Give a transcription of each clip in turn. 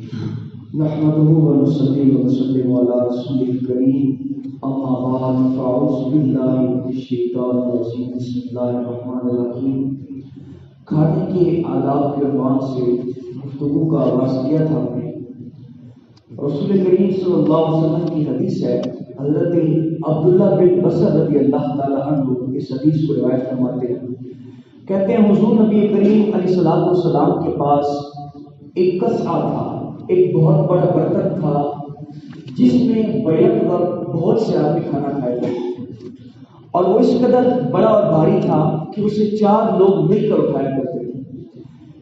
نحمده ونصلي ونسلم على رسوله الكريم اما بعد فاعوذ بالله من الشیطان الرجیم بسم اللہ الرحمن الرحیم۔ کھانے کے آداب کے عنوان سے گفتگو کا آغاز کیا تھا ہم نے۔ رسول کریم صلی اللہ علیہ وسلم کی حدیث ہے، حضرت عبداللہ بن بصر رضی اللہ تعالی عنہ اس حدیث کو روایت فرماتے ہیں، کہتے ہیں حضور نبی کریم علیہ الصلوۃ والسلام کے پاس ایک قصعہ تھا، ایک بہت بڑا برتن تھا جس میں بیک وقت بہت سے آدمی کھانا کھائے تھے، اور وہ اس قدر بڑا اور بھاری تھا کہ اسے 4 لوگ مل کر اٹھایا کرتے تھے۔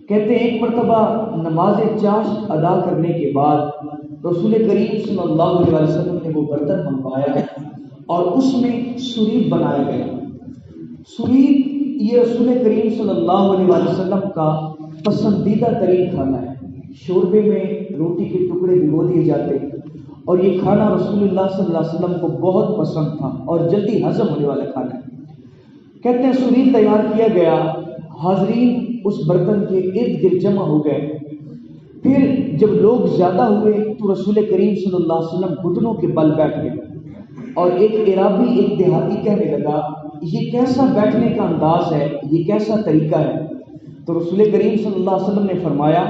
کہتے ہیں ایک مرتبہ نماز چاشت ادا کرنے کے بعد رسول کریم صلی اللہ علیہ وسلم نے وہ برتن منگوایا اور اس میں سرید بنایا گیا۔ سرید یہ رسول کریم صلی اللہ علیہ وسلم کا پسندیدہ ترین کھانا ہے۔ شوربے میں روٹی کے ٹکڑے بھگو دیے جاتے اور یہ کھانا رسول اللہ صلی اللہ علیہ وسلم کو بہت پسند تھا اور جلدی ہضم ہونے والا کھانا ہے۔ کہتے ہیں سرید تیار کیا گیا، حاضرین اس برتن کے ارد گرد جمع ہو گئے۔ پھر جب لوگ زیادہ ہوئے تو رسول کریم صلی اللہ علیہ وسلم گھٹنوں کے بل بیٹھ گئے، اور ایک عرابی ایک دیہاتی کہنے لگا یہ کیسا بیٹھنے کا انداز ہے، یہ کیسا طریقہ ہے؟ تو رسول کریم صلی اللہ علیہ وسلم نے فرمایا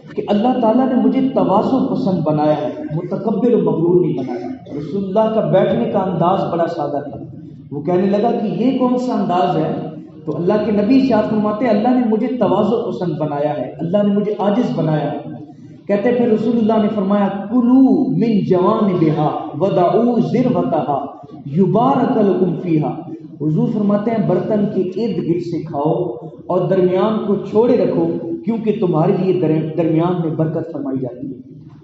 کہ اللہ تعالیٰ نے مجھے تواضع پسند بنایا ہے، متکبر و مغرور نہیں بنایا۔ رسول اللہ کا بیٹھنے کا انداز بڑا سادہ تھا۔ وہ کہنے لگا کہ یہ کون سا انداز ہے؟ تو اللہ کے نبی ارشاد فرماتے ہیں اللہ نے مجھے تواضع پسند بنایا ہے، اللہ نے مجھے عاجز بنایا ہے۔ کہتے پھر رسول اللہ نے فرمایا کلو من جوانبہا ودعوا ذروتہا یبارک لکم فیہا۔ حضور فرماتے ہیں برتن کے ارد گرد سے کھاؤ اور درمیان کو چھوڑے رکھو، کیونکہ تمہارے لیے درمیان میں برکت فرمائی جاتی ہے۔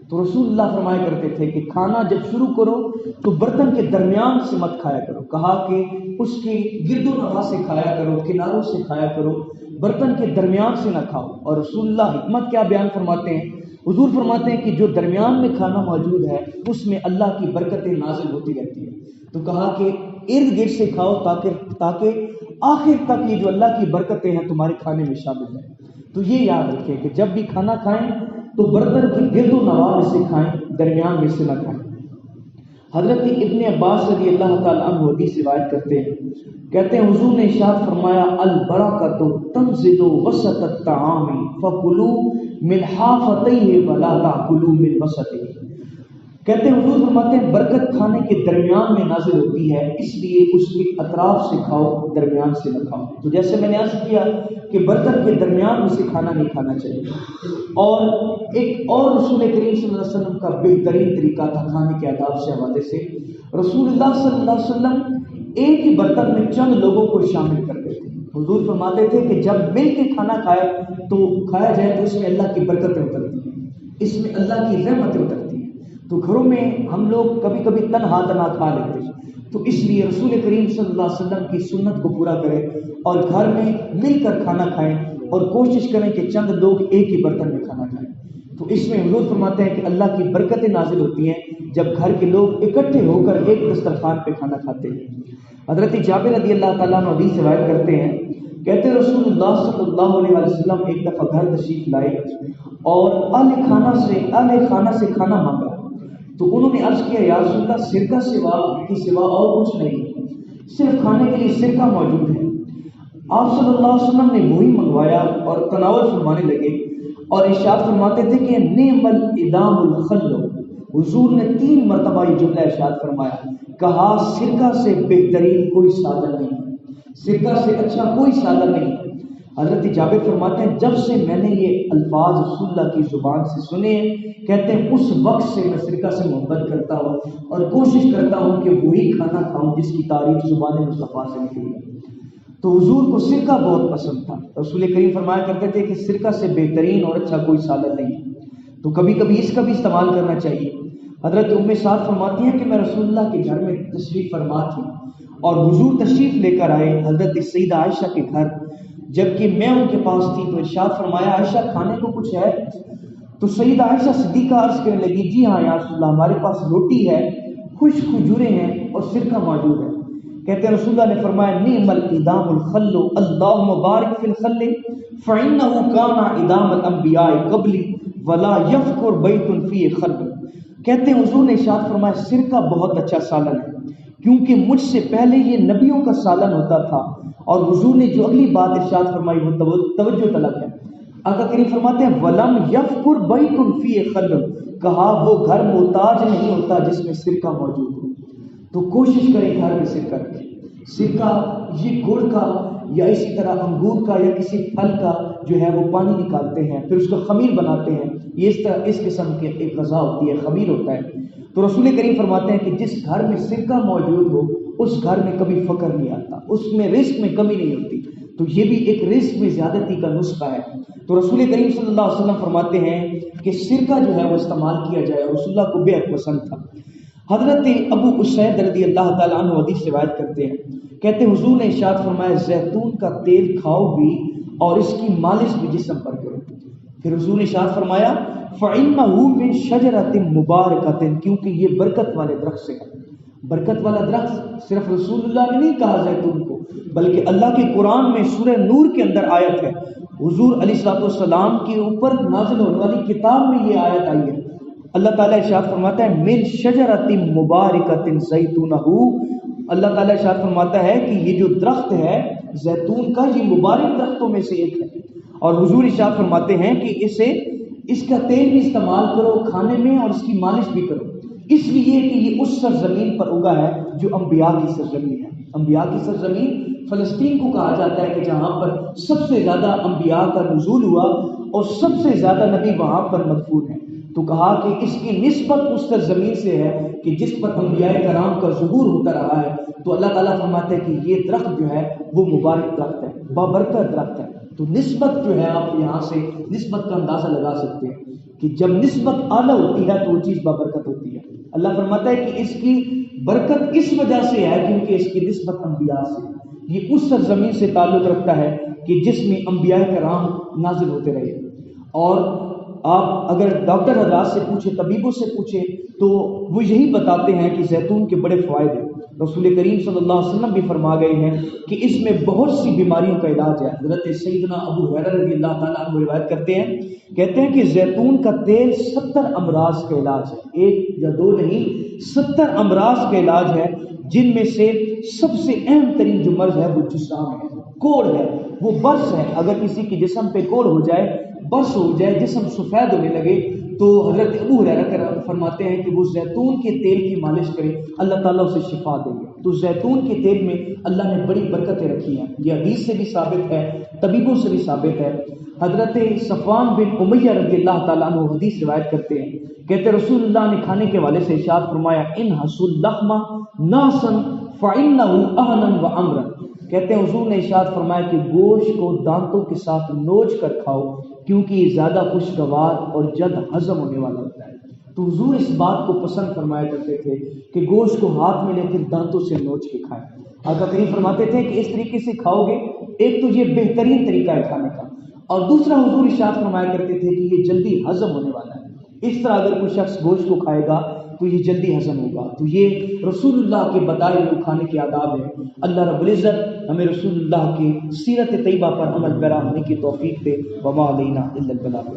تو رسول اللہ فرمایا کرتے تھے کہ کھانا جب شروع کرو تو برتن کے درمیان سے مت کھایا کرو، کہا کہ اس کے گرد و نواح سے کھایا کرو، کناروں سے کھایا کرو، برتن کے درمیان سے نہ کھاؤ۔ اور رسول اللہ حکمت کیا بیان فرماتے ہیں؟ حضور فرماتے ہیں کہ جو درمیان میں کھانا موجود ہے اس میں اللہ کی برکتیں نازل ہوتی رہتی ہے۔ تو کہا کہ ارد گرد سے کھاؤ تاکہ آخر تک یہ جو اللہ کی برکتیں ہیں تمہارے کھانے میں شامل ہیں۔ تو یہ یاد رکھیں کہ جب بھی کھانا کھائیں تو برتن کے گرد و نواح میں سے کھائیں، درمیان میں سے نہ کھائیں۔ حضرت ابن عباس رضی اللہ تعالی عنہ حدیث روایت کرتے ہیں، کہتے ہیں حضور نے ارشاد فرمایا البرکۃ تنزل وسط الطعام فکلوا من حافتیہ ولا تاکلوا من وسطہ۔ کہتے ہیں حضور فرماتے ہیں برکت کھانے کے درمیان میں نازل ہوتی ہے، اس لیے اس کے اطراف سے کھاؤ، درمیان سے نہ کھاؤ۔ تو جیسے میں نے عرض کیا کہ برتن کے درمیان میں سے کھانا نہیں کھانا چاہیے۔ اور ایک اور رسول کریم صلی اللہ علیہ وسلم کا بہترین طریقہ تھا کھانے کے آداب سے حوالے سے، رسول اللہ صلی اللہ علیہ وسلم ایک ہی برتن میں چند لوگوں کو شامل کرتے تھے۔ حضور فرماتے تھے کہ جب مل کے کھانا کھایا جائے تو اس میں اللہ کی برکتیں اترتی ہیں، اس میں اللہ کی رحمتیں اترتی ہیں۔ تو گھروں میں ہم لوگ کبھی کبھی تنہا کھا لیتے ہیں، تو اس لیے رسول کریم صلی اللہ علیہ وسلم کی سنت کو پورا کریں اور گھر میں مل کر کھانا کھائیں، اور کوشش کریں کہ چند لوگ ایک ہی برتن میں کھانا کھائیں۔ تو اس میں حضور فرماتے ہیں کہ اللہ کی برکتیں نازل ہوتی ہیں جب گھر کے لوگ اکٹھے ہو کر ایک دسترخوان پہ کھانا کھاتے ہیں۔ حضرت جابر رضی اللہ تعالیٰ عنہ حدیث روایت کرتے ہیں، کہتے ہیں رسول اللہ صلی اللہ علیہ وسلم ایک دفعہ گھر تشریف لائے اور اہل خانہ سے کھانا مانگا، تو انہوں نے عرض کیا یا رسول اللہ سرکہ کے سوا اور کچھ نہیں، صرف کھانے کے لیے سرکہ موجود ہے۔ آپ صلی اللہ علیہ وسلم نے وہی منگوایا اور تناول فرمانے لگے اور ارشاد فرماتے تھے کہ نعم الادام الخل۔ حضور نے 3 مرتبہ یہ جملہ ارشاد فرمایا، کہا سرکہ سے بہترین کوئی سادن نہیں، سرکہ سے اچھا کوئی سادن نہیں۔ حضرت جابر فرماتے ہیں جب سے میں نے یہ الفاظ رسول اللہ کی زبان سے سنے، کہتے ہیں اس وقت سے میں سرکہ سے محبت کرتا ہوں اور کوشش کرتا ہوں کہ وہی کھانا کھاؤں جس کی تعریف زبان مصطفیٰ سے نکلی ہے۔ تو حضور کو سرکہ بہت پسند تھا۔ رسول کریم فرمایا کرتے تھے کہ سرکہ سے بہترین اور اچھا کوئی سالن نہیں، تو کبھی کبھی اس کا بھی استعمال کرنا چاہیے۔ حضرت ام سعد فرماتی ہیں کہ میں رسول اللہ کے گھر میں تشریف فرما تھی اور حضور تشریف لے کر آئے حضرت سیدہ عائشہ کے گھر، جبکہ میں ان کے پاس تھی، تو ارشاد فرمایا عائشہ کھانے کو کچھ ہے؟ تو سیدہ عائشہ صدیقہ عرض کرنے لگی جی ہاں یا رسول اللہ، ہمارے پاس روٹی ہے، خشک کھجوریں ہیں اور سرکہ موجود ہے۔ کہتے ہیں رسول اللہ نے فرمایا نعم الادام الخل اللہم بارک فی الخل فإنہ کان ادام الانبیاء قبلی ولا یفکر بیت فی خلق. کہتے ہیں حضور نے ارشاد فرمایا سرکہ بہت اچھا سالن ہے، کیونکہ مجھ سے پہلے یہ نبیوں کا سالن ہوتا تھا. اور حضور نے جو اگلی بات ارشاد فرمائی وہ توجہ طلب ہے. آقا کریم فرماتے ہیں ولم یفکر بیت فی خلق، کہا وہ گھر محتاج نہیں ہوتا جس میں سرکہ موجود ہو. تو کوشش کریں گھر میں سرکہ رکھیں. سرکہ یہ گڑ کا یا اسی طرح انگور کا یا کسی پھل کا جو ہے وہ پانی نکالتے ہیں، پھر اس کا خمیر بناتے ہیں. یہ اس طرح اس قسم کی ایک غذا ہوتی ہے، خمیر ہوتا ہے. تو رسول کریم فرماتے ہیں کہ جس گھر میں سرکہ موجود ہو اس گھر میں کبھی فقر نہیں آتا، اس میں رزق میں کمی نہیں ہوتی. تو یہ بھی ایک رزق میں زیادتی کا نسخہ ہے. تو رسول کریم صلی اللہ علیہ وسلم فرماتے ہیں کہ سرکہ جو ہے وہ استعمال کیا جائے، اور رسول اللہ کو بے حد پسند تھا. حضرت ابو اسید رضی اللہ تعالیٰ عنہ حدیث روایت کرتے ہیں، کہتے ہیں حضور نے ارشاد فرمایا زیتون کا تیل کھاؤ بھی اور اس کی مالش بھی جسم پر کرو. پھر حضور نے ارشاد فرمایا فَإِنَّهُ مِن شَجَرَةٍ مُبَارَكَةٍ، کیونکہ یہ برکت والے درخت سے ہے. برکت والا درخت صرف رسول اللہ نے نہیں کہا زیتون کو، بلکہ اللہ کے قرآن میں سورہ نور کے اندر آیت ہے. حضور علیہ الصلوۃ والسلام کے اوپر نازل ہونے والی کتاب میں یہ آیت آئی ہے. اللہ تعالیٰ ارشاد فرماتا ہے من شجرۃ مبارکۃ زیتونہ، اللہ تعالیٰ ارشاد فرماتا ہے کہ یہ جو درخت ہے زیتون کا یہ مبارک درختوں میں سے ایک ہے. اور حضور ارشاد فرماتے ہیں کہ اس کا تیل بھی استعمال کرو کھانے میں اور اس کی مالش بھی کرو، اس لیے کہ یہ اس سرزمین پر اگا ہے جو انبیاء کی سرزمین ہے. انبیاء کی سرزمین فلسطین کو کہا جاتا ہے کہ جہاں پر سب سے زیادہ انبیاء کا نزول ہوا اور سب سے زیادہ نبی وہاں پر مدفون ہیں. تو کہا کہ اس کی نسبت اس سرزمین سے ہے کہ جس پر انبیاء کرام کا ظہور ہوتا رہا ہے. تو اللہ تعالیٰ فرماتے ہیں کہ یہ درخت جو ہے وہ مبارک درخت ہے، بابرکت درخت ہے. تو نسبت جو ہے آپ یہاں سے نسبت کا اندازہ لگا سکتے ہیں کہ جب نسبت اعلیٰ ہوتی ہے تو وہ چیز بابرکت ہوتی ہے. اللہ فرماتا ہے کہ اس کی برکت اس وجہ سے ہے کیونکہ اس کی نسبت انبیاء سے، یہ اس سرزمین سے تعلق رکھتا ہے کہ جس میں انبیاء کرام نازل ہوتے رہے. اور آپ اگر ڈاکٹر حضرات سے پوچھیں، طبیبوں سے پوچھیں، تو وہ یہی بتاتے ہیں کہ زیتون کے بڑے فوائد ہیں. رسول کریم صلی اللہ علیہ وسلم بھی فرما گئے ہیں کہ اس میں بہت سی بیماریوں کا علاج ہے. حضرت سیدنا ابو ہریرہ رضی اللہ تعالیٰ عنہ روایت کرتے ہیں، کہتے ہیں کہ زیتون کا تیل 70 امراض کا علاج ہے. ایک یا دو نہیں، 70 امراض کا علاج ہے، جن میں سے سب سے اہم ترین جو مرض ہے وہ جسام ہے، کوڑ ہے، وہ برس ہے. اگر کسی کے جسم پہ کوڑ ہو جائے، برس ہو جائے، جسم سفید ہونے لگے، تو حضرت ابو ہریرہ فرماتے ہیں کہ وہ زیتون کے تیل کی مالش کرے، اللہ تعالیٰ اسے شفا دے گا. تو زیتون کے تیل میں اللہ نے بڑی برکتیں رکھی ہیں. یہ حدیث سے بھی ثابت ہے، طبیبوں سے بھی ثابت ہے. حضرت صفوان بن امیہ رضی اللہ تعالیٰ عنہ حدیث روایت کرتے ہیں، کہتے رسول اللہ نے کھانے کے حوالے سے ارشاد فرمایا انحسوا اللحم ناسا فإنه أهنا وأمرا. کہتے ہیں حضور نے ارشاد فرمایا کہ گوشت کو دانتوں کے ساتھ نوچ کر کھاؤ کیونکہ یہ زیادہ خوشگوار اور جلد ہضم ہونے والا ہوتا ہے. تو حضور اس بات کو پسند فرمایا کرتے تھے کہ گوشت کو ہاتھ میں لے کر دانتوں سے نوچ کے کھائیں. آقا کریم فرماتے تھے کہ اس طریقے سے کھاؤ گے، ایک تو یہ بہترین طریقہ ہے کھانے کا، اور دوسرا حضور ارشاد فرمایا کرتے تھے کہ یہ جلدی ہضم ہونے والا ہے. اس طرح اگر کوئی شخص گوشت کو کھائے گا تو یہ جلدی ہضم ہوگا. تو یہ رسول اللہ کے بتائے ہوئے کھانے کے آداب ہیں. اللہ رب العزت ہمیں رسول اللہ کی سیرت طیبہ پر عمل پیرا ہونے کی توفیق دے. وما علینا الا البلاغ.